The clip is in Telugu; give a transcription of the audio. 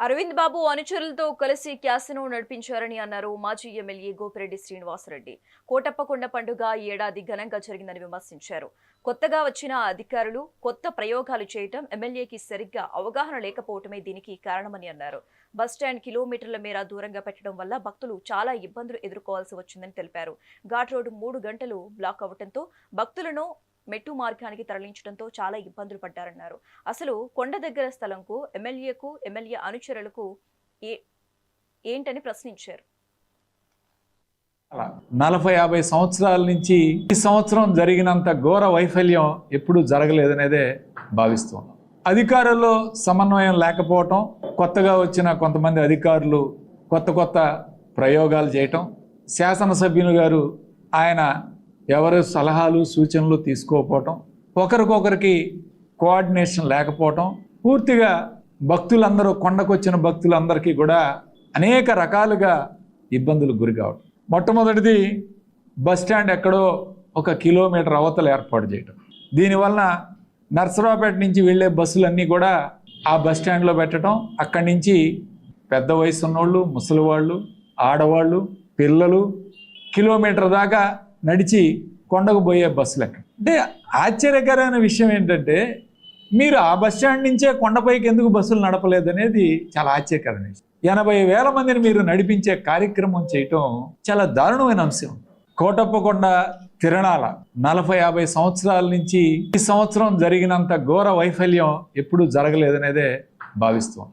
అరవింద్ బాబు అనుచరులతో కలిసి క్యాసినో నడిపించారని అన్నారు మాజీ ఎమ్మెల్యే గోపిరెడ్డి శ్రీనివాసరెడ్డి. కోటప్పకొండ పండుగ ఈ ఏడాది ఘనంగా జరిగిందని విమర్శించారు. కొత్తగా వచ్చిన అధికారులు కొత్త ప్రయోగాలు చేయటం, ఎమ్మెల్యేకి సరిగ్గా అవగాహన లేకపోవటమే దీనికి కారణమని అన్నారు. బస్టాండ్ కిలోమీటర్ల మేర దూరంగా పెట్టడం వల్ల భక్తులు చాలా ఇబ్బందులు ఎదుర్కోవాల్సి వచ్చిందని తెలిపారు. ఘాట్ రోడ్డు 3 గంటలు బ్లాక్ అవడంతో భక్తులను మెట్టు మార్గానికి తరలించడంతో చాలా ఇబ్బందులు పడ్డారన్నారు. అసలు కొండ దగ్గర స్థలంకు ఎమ్మెల్యేకు, ఎమ్మెల్యే అనుచరులకు ఏంటని ప్రశ్నించారు. 40-50 సంవత్సరాల నుంచి ఈ సంవత్సరం జరిగినంత ఘోర వైఫల్యం ఎప్పుడూ జరగలేదనేదే భావిస్తున్నాం. అధికారుల్లో సమన్వయం లేకపోవటం, కొత్తగా వచ్చిన కొంతమంది అధికారులు కొత్త ప్రయోగాలు చేయటం, శాసనసభ్యులు గారు ఆయన ఎవరి సలహాలు సూచనలు తీసుకోకపోవటం, ఒకరికొకరికి కోఆర్డినేషన్ లేకపోవటం, పూర్తిగా భక్తులందరూ కొండకొచ్చిన భక్తులందరికీ కూడా అనేక రకాలుగా ఇబ్బందులకు గురి కావటం. మొట్టమొదటిది బస్టాండ్ ఎక్కడో 1 కిలోమీటర్ అవతల ఏర్పాటు చేయటం. దీనివలన నర్సరావుపేట నుంచి వెళ్ళే బస్సులన్నీ కూడా ఆ బస్టాండ్లో పెట్టడం, అక్కడి నుంచి పెద్ద వయసు ఉన్నోళ్ళు, ముసలివాళ్ళు, ఆడవాళ్ళు, పిల్లలు కిలోమీటర్ దాకా నడిచి కొండకు పోయే బస్సులు ఎక్కడ. అంటే ఆశ్చర్యకరమైన విషయం ఏంటంటే, మీరు ఆ బస్టాండ్ నుంచే కొండపైకి ఎందుకు బస్సులు నడపలేదు అనేది చాలా ఆశ్చర్యకరమైన విషయం. 80,000 మందిని మీరు నడిపించే కార్యక్రమం చేయటం చాలా దారుణమైన అంశం. కోటప్పకొండ తిరణాల 40-50 సంవత్సరాల నుంచి ఈ సంవత్సరం జరిగినంత ఘోర వైఫల్యం ఎప్పుడూ జరగలేదనేదే భావిస్తాం.